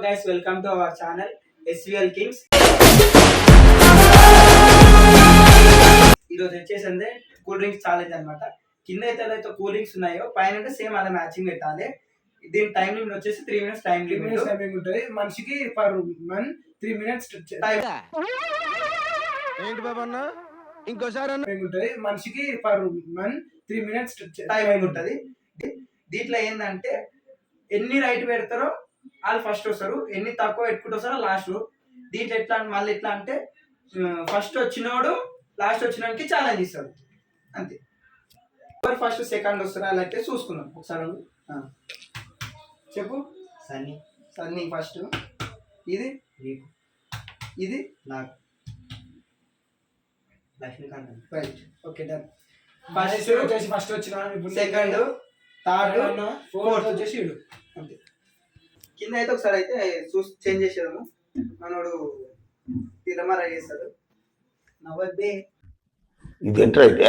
guys, welcome to our channel SVL Kings. ఈరోజు వచ్చేసింది cool drinks challenge అన్నమాట. కింద అయితే కూల్ డ్రింక్స్ ఉన్నాయో పైన సేమ్ అలా మ్యాచింగ్ పెట్టాలి. దీని టైం లిమిట్ వచ్చేసి 3 minutes టైం లిమిట్ ఉంటుంది. మనిషికి పర్ వన్ 3 minutes టైం. ఏంటి బాబా అన్న ఇంకోసారి ఉంటుంది. మనిషికి పర్ వన్ 3 minutes టైం ఉంటుంది. దీంట్లో ఏంటంటే ఎన్ని రైట్ పెడతారో వాళ్ళు ఫస్ట్ వస్తారు, ఎన్ని తక్కువ పెట్టుకుంటూ వస్తారో లాస్ట్. దీంట్లో ఎట్లా మళ్ళీ ఎట్లా అంటే ఫస్ట్ వచ్చినోడు లాస్ట్ వచ్చినోడికి ఛాలెంజ్ ఇస్తాడు అంతే. ఎవరు ఫస్ట్ సెకండ్ వస్తారో అలా అయితే చూసుకున్నాం ఒకసారి. చెప్పు. సన్నీ ఫస్ట్. ఇది ఇది నాకు Laxmikant. Right, okay, done. First వచ్చిన సెకండ్, థర్డ్, ఫోర్త్ వచ్చేసి అంతే. కింద అయితే ఒకసారి అయితే చూసి చేంజ్ చేసేదాము. మనోడు తిరమరా చేస్తాడు. నవ్వద్దే. ఇదేంట్రా అయితే?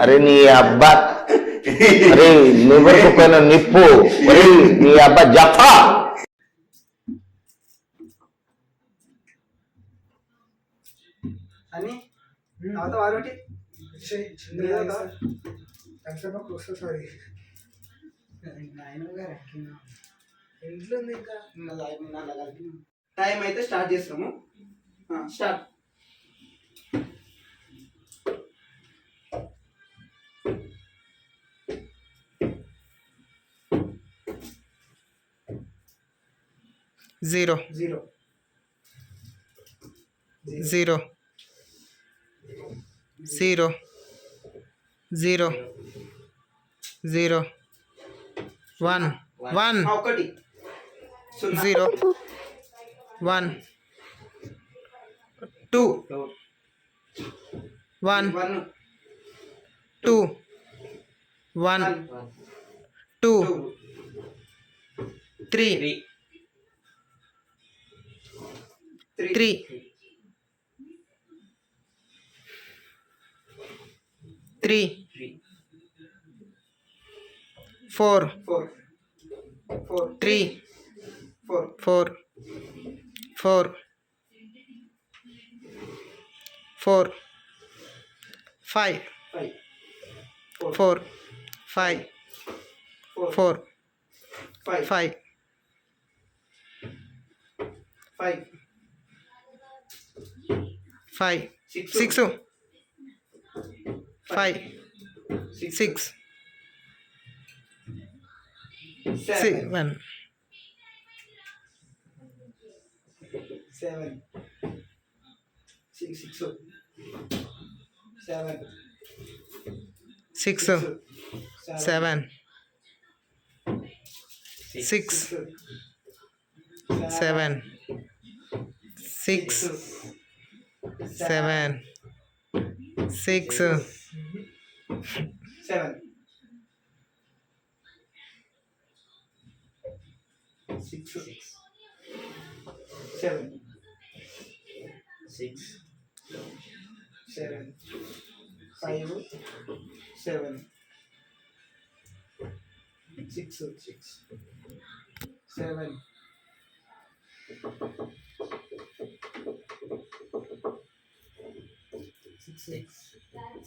అరే నీ అబ్బా, అరే నువ్వు పైన నిప్పు, అరే నీ అబ్బా జఫా. అని అవత వారోటి ఇంట్లో ఉంది. ఇంకా టైం అయితే స్టార్ట్ చేస్తాము. Start. Zero zero zero zero zero zero one one ఒకటి zero one two one two one two three three three four three four four four five four five four five five six five six seven seven six seven six seven six seven six seven six seven six seven seven five seven six seven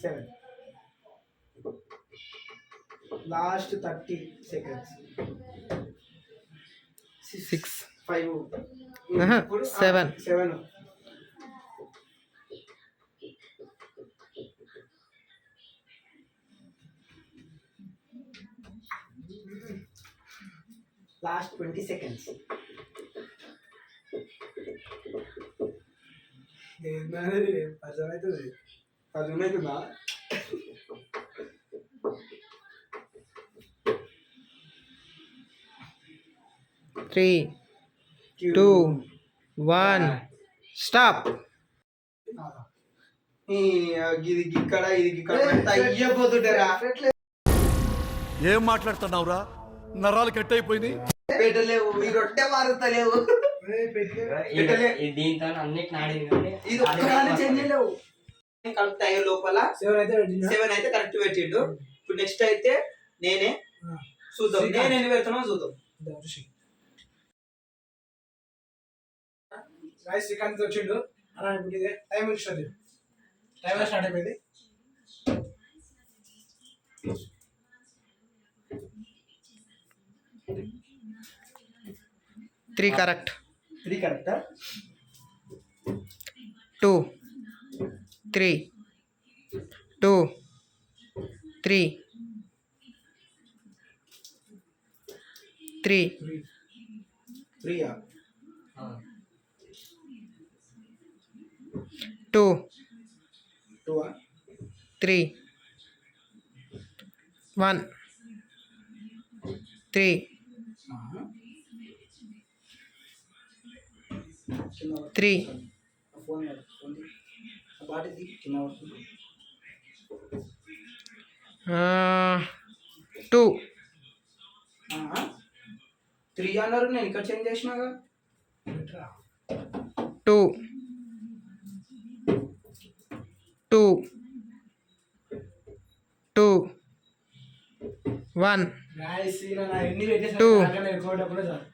seven. Last 30 seconds. Six 5 seven 7. Last 20 seconds. అర్థమవుతుందా? Three two one stop. ఇది ఇక్కడ అయ్యపోతుంటారా? ఏం మాట్లాడుతున్నావురా? నరాలు cut అయిపోయినాయి. పెట్టలేవు, ఈ రొట్టె మారుతలేవు. కలుపుతాయి లోపల 7 అయితే కరెక్ట్ పెట్టిండు. ఇప్పుడు నెక్స్ట్ అయితే నేనే చూద్దాం. నేను ఎన్ని పెడతానో చూద్దాం. గాయస్ శ్రీకాంత్ వచ్చిండు అలా ఇప్పుడు ఇదే టైం ఇస్తుంది. టైం స్టార్ట్ అయిపోయింది. Three correct. 3 కరెక్టా? 2 3 2 3 3 3యా? 2 2ఆ? 3 1 3 3 ఫోన్ నడుస్తుంది. బాటిది కింద పడుతుంది. 2 3 అన్నారు, నేను ఇక్కడ చేంజ్ చేసినాగా. 2 2 2 1 గాయస్ ఇలా నా ఎన్ని పెట్టేసాను. Two. నాకన్నా ఎక్కువ డబ్బులు చాలు.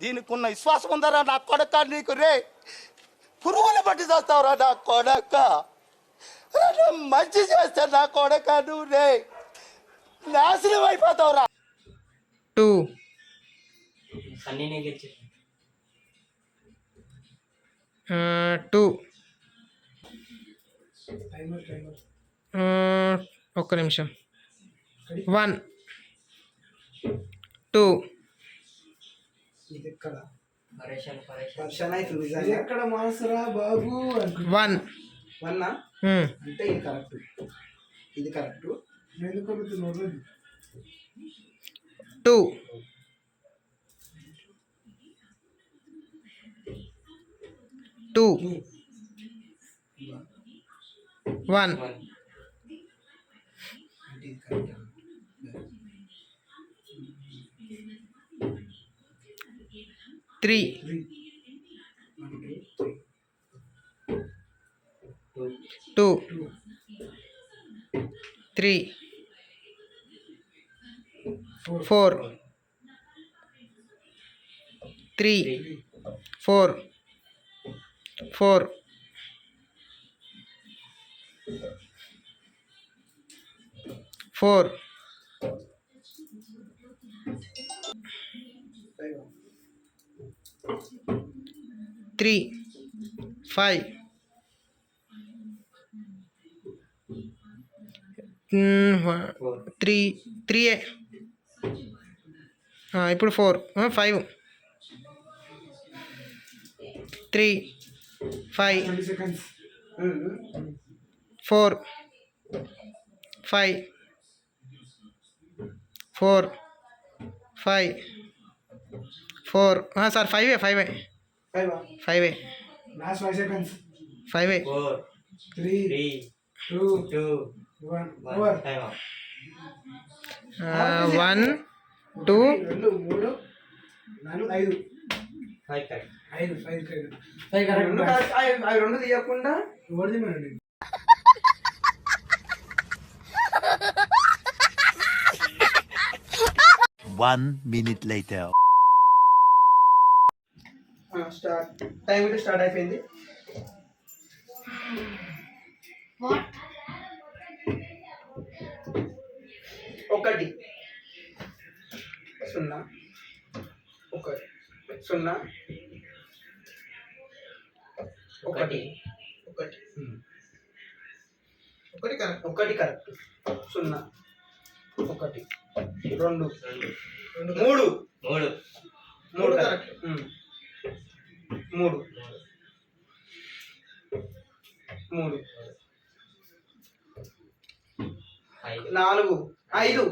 దీనికి ఉన్న విశ్వాసం ఉందరా నా కొడక నీకు రే పురుగులు పట్టి చేస్తావురా నా కొడక మంచి చేస్తా నా కొడక నువ్వు రే నాశనం అయిపోతావురా. 2 సన్నీనే గెలిచి 2 టైమర్ ఒక్క నిమిషం. 1 2 ఇది ఎక్కడ పరేషాన్ వర్షాలు అవుతుంది ఇది నిజంగా. ఎక్కడ మాసరా బాబు అనుకుంటా. 1 1 అంటే ఇది కరెక్ట్, ఇది కరెక్ట్. ఎందుకు అడుగుతున్నావు? 2 2 1 అంటే ఇది కరెక్ట్. 3 2 3 4 3 4 4 4 3 5 3 3 ఇప్పుడు 4 5 3 5 20 seconds. 4 5 4 5 4 sir 5 5 5 Last 5 seconds. 5 4 3, 3 2, 2 1. 1 Over. Time 1 2 2, 3, 4, 5. 5 correct 5 correct. 5 అవి correct. రెండు correct. అవి రెండు తీయకుండా ఎవరిది మరి? 1 minute later. స్టార్ట్. టైం అయితే స్టార్ట్ అయిపోయింది. ఒకటి 0 1 0 ఒకటి 1 ఒకటి కరెక్ట్. 0 1 2 3 3 3 కరెక్ట్. 3 3 5 4 5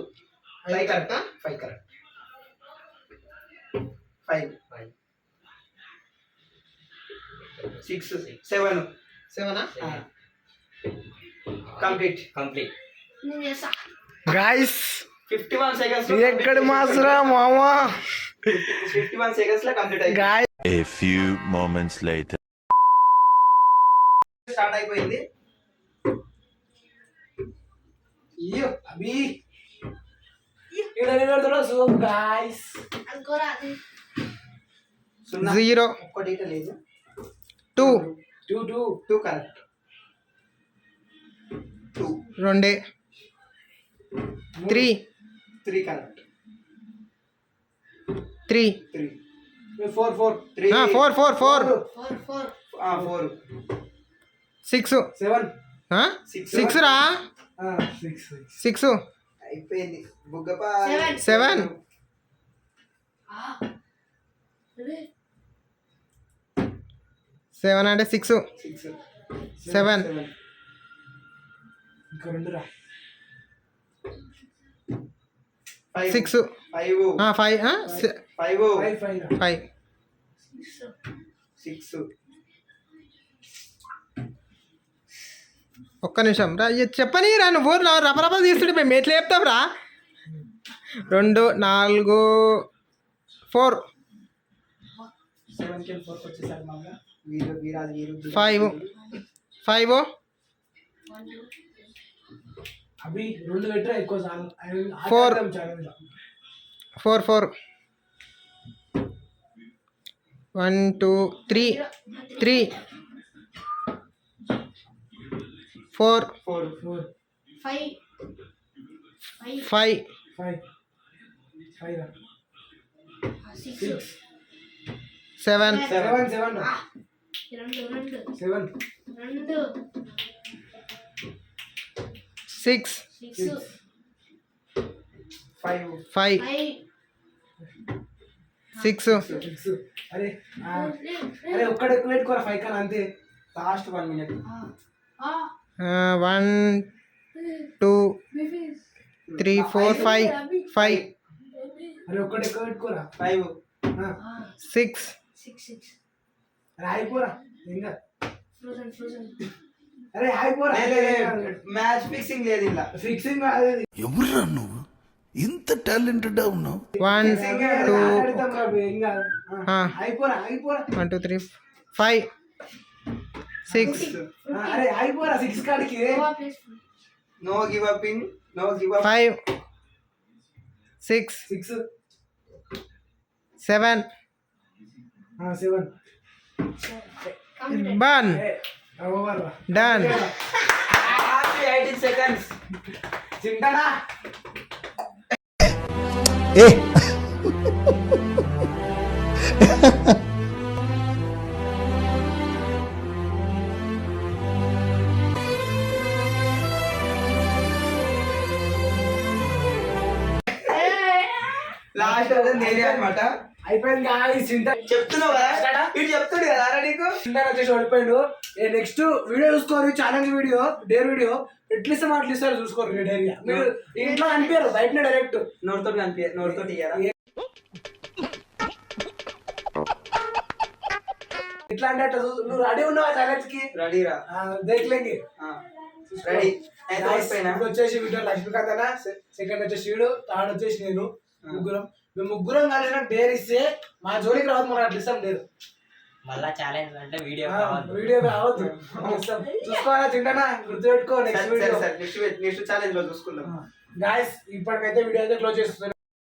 5 కరెక్టా? 5 correct. 5 5 6 7 complete. Complete guys 51 seconds ఇది ఎక్కడ మాసరా మామా 51 seconds లో కంప్లీట్ అయిపోయింది. Guys A few moments later. Start అయిపోయింది. అయ్యో అభి ఇక్కడ నిలబడుతున్నావు. సో గాయ్స్ 0 0 ఒక్కటి లేదు. 2 2 కరెక్ట్ 2 2 3 3 కరెక్ట్ 3 3 4 3 4 4 4 4 6 7 6 రా 6 6 అయిపోయింది బుగ్గపా 7 7 అంటే 6 6 7 ఇంకా 2 రా 6 5 5 5 5 5 6 ఒక్క నిమిషం రా చెప్పని రా నువ్వు రపరప తీసుకుంటే మేము ఎట్లా చెప్తాం రా 2 4 4 7 కి 4 వచ్చేసారు మామూలుగా వీరు 5 5 అభి 2 పెట్టరా ఎక్కువ చాలు 4 4 4 1 2 3 3 4 4 5 5 రా 7 7 రా 7 6 5 5 6 6 అరే అరే ఒక్కడే ఎక్కువ పెట్టుకోరా 5 కన్నా అంతే లాస్ట్ 1 మినిట్ 1 2 3 4 5 5 అరే ఒక్కడే ఎక్కువ పెట్టుకోరా 5 6 అరే అయిపోరా ఇంకా అరే అయిపోరా మ్యాచ్ ఫిక్సింగ్ లేదు ఇలా ఫిక్సింగ్ ఎవరురా నువ్వు ఇంత టాలెంటెడ్ ఉన్నావు 1 2 ఇంకా అయిపోరా 1 2 3 5 6 అరే అయిపోరా 6 కాడికి no give upping no give up 5 6 6 7 7 Done. Done. 18 seconds చింటాడా లాస్ట్ నేనే అన్నమాట అయిపోయింది గాయ్స్ చింటా చెప్తున్నావు కదా ఇటు చెప్తాడు కదా రా నీకు చింటా వచ్చేసి ఓడిపోయాడు నెక్స్ట్ వీడియో చూసుకోరు ఛాలెంజ్ వీడియో డేర్ వీడియో ఎట్లిస్తే అట్లా ఇస్తారు చూసుకోరు డైరీగా మీరు ఇంట్లో అనిపించారు బయటనే డైరెక్ట్ నోటితో కనిపి నోటితో ఇయ్యారా ఇట్లా అంటే అట్లా నువ్వు రెడీ ఉన్నావా ఛాలెంజ్ కి రెడీ రా దేఖలేంగి రెడీ ఇప్పుడు వచ్చేసి వీడియో లక్ష్మీకాంత్ అన్న సెకండ్ వచ్చేసి వీడు థర్డ్ వచ్చేసి నేను ముగ్గురం మేము ముగ్గురం కలిసిన డేర్ ఇస్తే మా జోలికి రావద్దు మనం అట్లా ఇస్తాం లేదు మళ్ళా ఛాలెంజ్ అంటే వీడియో వీడియో రావద్దు చూసుకోవాలా తింటానా గుర్తుపెట్టుకో నెక్స్ట్ వీడియో నెక్స్ట్ ఛాలెంజ్ లో చూసుకుందాం గాయస్ ఇప్పటికైతే వీడియో అయితే క్లోజ్ చేస్తున్నాను